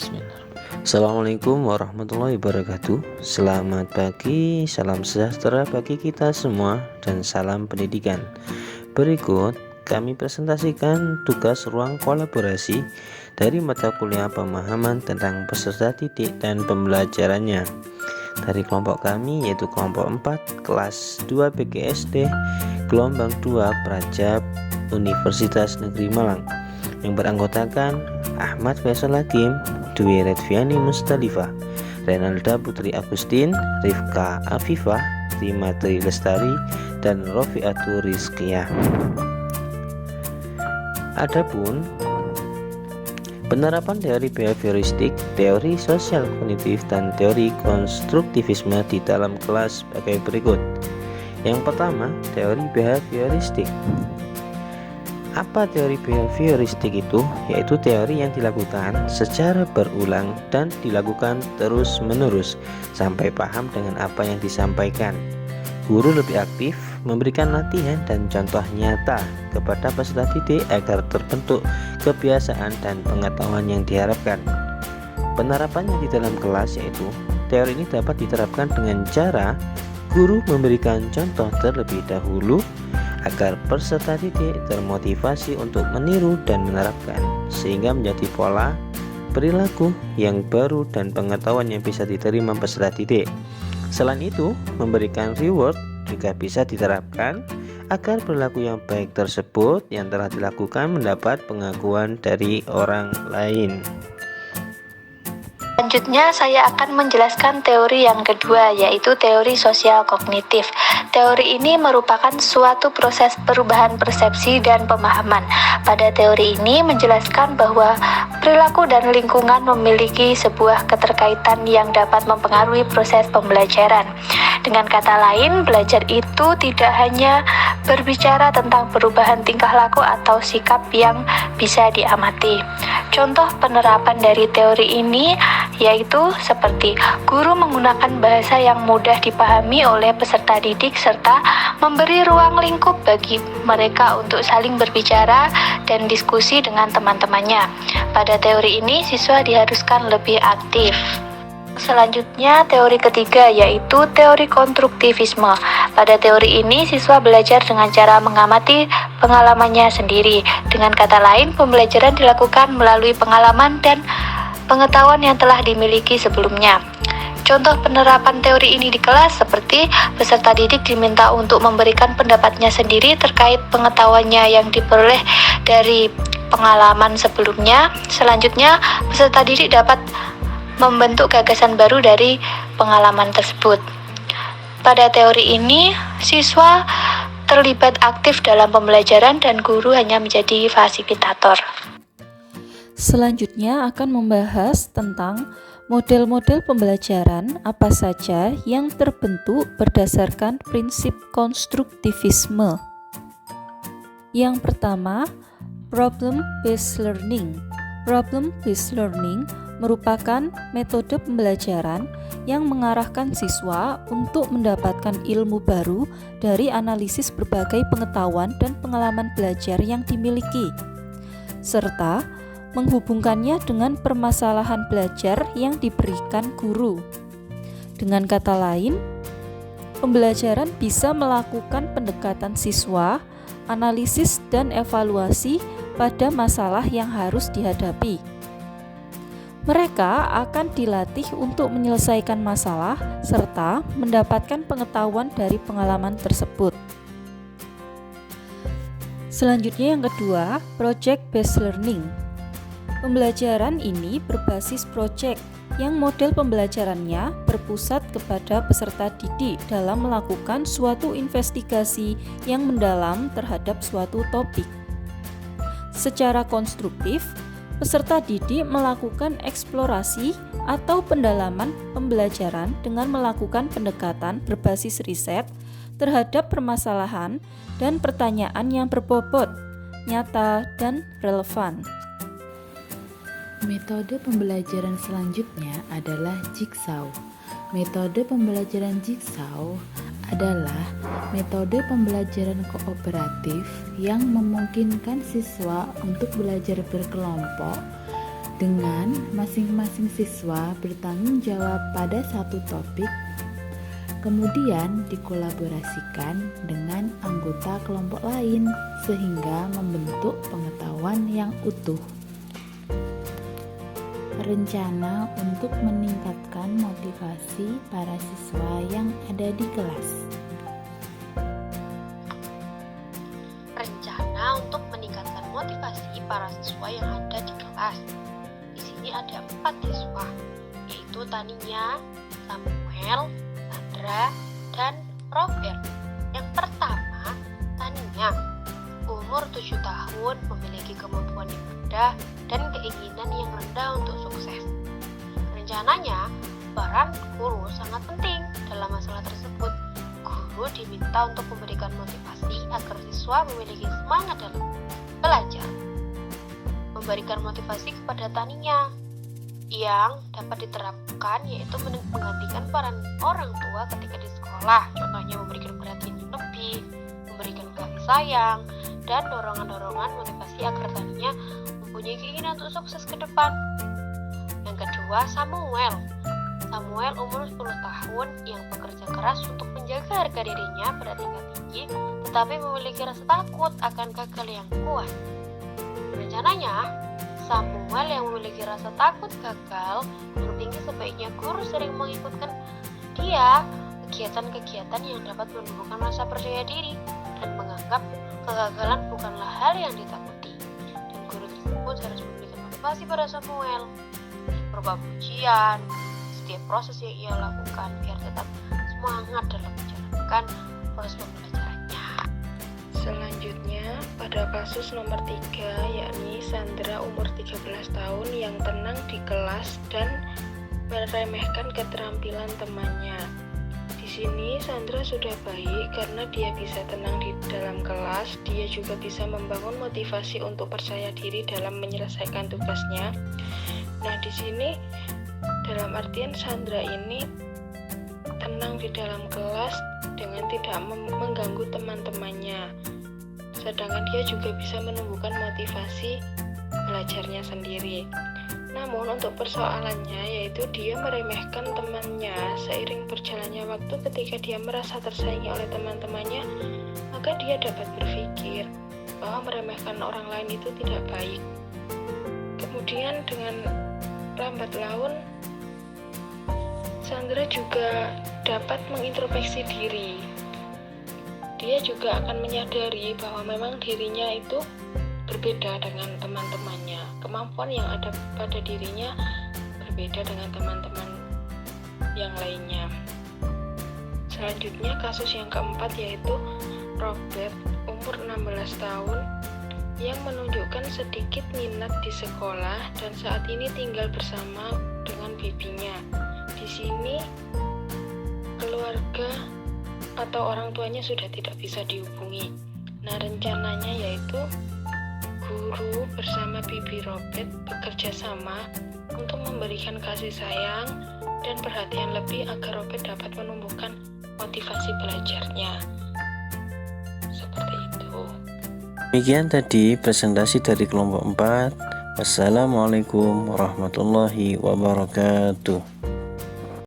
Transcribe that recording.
Bismillah. Assalamualaikum warahmatullahi wabarakatuh. Selamat pagi, salam sejahtera bagi kita semua dan salam pendidikan. Berikut kami presentasikan tugas ruang kolaborasi dari mata kuliah pemahaman tentang peserta didik dan pembelajarannya dari kelompok kami, yaitu kelompok 4 kelas 2 PGSD gelombang 2 Prajab Universitas Negeri Malang yang beranggotakan Ahmad Faisal Hakim, Dwi Redviani Mustalifah, Renalda Putri Agustin, Rifka Afifah, Rimatri Lestari, dan Rofiatu Rizkiyah. Adapun penerapan teori behavioristik, teori sosial kognitif, dan teori konstruktivisme di dalam kelas sebagai berikut. Yang pertama, teori behavioristik. Apa teori behavioristik itu? Yaitu teori yang dilakukan secara berulang dan dilakukan terus-menerus sampai paham dengan apa yang disampaikan. Guru lebih aktif memberikan latihan dan contoh nyata kepada peserta didik agar terbentuk kebiasaan dan pengetahuan yang diharapkan. Penerapannya di dalam kelas yaitu teori ini dapat diterapkan dengan cara guru memberikan contoh terlebih dahulu agar peserta didik termotivasi untuk meniru dan menerapkan, sehingga menjadi pola perilaku yang baru dan pengetahuan yang bisa diterima peserta didik. Selain itu, memberikan reward juga bisa diterapkan agar perilaku yang baik tersebut yang telah dilakukan mendapat pengakuan dari orang lain. Selanjutnya saya akan menjelaskan teori yang kedua, yaitu teori sosial kognitif. Teori ini merupakan suatu proses perubahan persepsi dan pemahaman. Pada teori ini menjelaskan bahwa perilaku dan lingkungan memiliki sebuah keterkaitan yang dapat mempengaruhi proses pembelajaran. Dengan kata lain, belajar itu tidak hanya berbicara tentang perubahan tingkah laku atau sikap yang bisa diamati. Contoh penerapan dari teori ini yaitu seperti guru menggunakan bahasa yang mudah dipahami oleh peserta didik serta memberi ruang lingkup bagi mereka untuk saling berbicara dan diskusi dengan teman-temannya. Pada teori ini siswa diharuskan lebih aktif. Selanjutnya teori ketiga yaitu teori konstruktivisme. Pada teori ini siswa belajar dengan cara mengamati pengalamannya sendiri. Dengan kata lain, pembelajaran dilakukan melalui pengalaman dan pengetahuan yang telah dimiliki sebelumnya. Contoh penerapan teori ini di kelas seperti peserta didik diminta untuk memberikan pendapatnya sendiri terkait pengetahuannya yang diperoleh dari pengalaman sebelumnya. Selanjutnya, peserta didik dapat membentuk gagasan baru dari pengalaman tersebut. Pada teori ini, siswa terlibat aktif dalam pembelajaran dan guru hanya menjadi fasilitator. Selanjutnya akan membahas tentang model-model pembelajaran apa saja yang terbentuk berdasarkan prinsip konstruktivisme. Yang pertama, problem-based learning. Problem-based learning merupakan metode pembelajaran yang mengarahkan siswa untuk mendapatkan ilmu baru dari analisis berbagai pengetahuan dan pengalaman belajar yang dimiliki, serta menghubungkannya dengan permasalahan belajar yang diberikan guru. Dengan kata lain, pembelajaran bisa melakukan pendekatan siswa, analisis dan evaluasi pada masalah yang harus dihadapi. Mereka akan dilatih untuk menyelesaikan masalah serta mendapatkan pengetahuan dari pengalaman tersebut. Selanjutnya yang kedua, project-based learning. Pembelajaran ini berbasis proyek yang model pembelajarannya berpusat kepada peserta didik dalam melakukan suatu investigasi yang mendalam terhadap suatu topik. Secara konstruktif, peserta didik melakukan eksplorasi atau pendalaman pembelajaran dengan melakukan pendekatan berbasis riset terhadap permasalahan dan pertanyaan yang berbobot, nyata, dan relevan. Metode pembelajaran selanjutnya adalah jigsaw. Metode pembelajaran jigsaw adalah metode pembelajaran kooperatif yang memungkinkan siswa untuk belajar berkelompok dengan masing-masing siswa bertanggung jawab pada satu topik, kemudian dikolaborasikan dengan anggota kelompok lain sehingga membentuk pengetahuan yang utuh. Rencana untuk meningkatkan motivasi para siswa yang ada di kelas. Rencana untuk meningkatkan motivasi para siswa yang ada di kelas. Di sini ada 4 siswa, yaitu Tania, Samuel, Sandra, dan Robert. Yang pertama, Tania. Umur 7 tahun, memiliki kemampuan yang rendah dan keinginan yang rendah untuk sukses. Rencananya, peran guru sangat penting dalam masalah tersebut. Guru diminta untuk memberikan motivasi agar siswa memiliki semangat dalam belajar. Memberikan motivasi kepada Tania yang dapat diterapkan yaitu menggantikan peran orang tua ketika di sekolah. Contohnya memberikan perhatian yang lebih, memberikan kasih sayang, dan dorongan-dorongan motivasi agar Tania mempunyai keinginan untuk sukses ke depan. Yang kedua, Samuel. Samuel umur 10 tahun yang bekerja keras untuk menjaga harga dirinya pada tingkat tinggi, tetapi memiliki rasa takut akan gagal yang kuat. Rencananya, Samuel yang memiliki rasa takut gagal yang tinggi sebaiknya guru sering mengikutkan dia kegiatan-kegiatan yang dapat menumbuhkan rasa percaya diri dan menganggap kegagalan bukanlah hal yang ditakuti. Dan guru tersebut harus memberikan motivasi pada Samuel berupa pujian setiap proses yang ia lakukan biar tetap semangat dalam menjalankan proses pembelajarannya. Selanjutnya, pada kasus nomor 3, yakni Sandra umur 13 tahun yang tenang di kelas dan meremehkan keterampilan temannya. Di sini Sandra sudah baik karena dia bisa tenang di dalam kelas, dia juga bisa membangun motivasi untuk percaya diri dalam menyelesaikan tugasnya. Nah, di sini dalam artian Sandra ini tenang di dalam kelas dengan tidak mengganggu teman-temannya. Sedangkan dia juga bisa menumbuhkan motivasi belajarnya sendiri. Namun untuk persoalannya yaitu dia meremehkan temannya. Seiring berjalannya waktu ketika dia merasa tersaingi oleh teman-temannya, maka dia dapat berpikir bahwa meremehkan orang lain itu tidak baik. Kemudian dengan lambat laun Sandra juga dapat mengintrospeksi diri. Dia juga akan menyadari bahwa memang dirinya itu berbeda dengan teman-temannya. Kemampuan yang ada pada dirinya berbeda dengan teman-teman yang lainnya. Selanjutnya kasus yang keempat yaitu Robert umur 16 tahun yang menunjukkan sedikit minat di sekolah dan saat ini tinggal bersama dengan bibinya. Di sini keluarga atau orang tuanya sudah tidak bisa dihubungi. Nah, rencananya yaitu guru bersama bibi Robert bekerja sama untuk memberikan kasih sayang dan perhatian lebih agar Robert dapat menumbuhkan motivasi belajarnya. Seperti itu. Demikian tadi presentasi dari kelompok 4. Wassalamualaikum warahmatullahi wabarakatuh.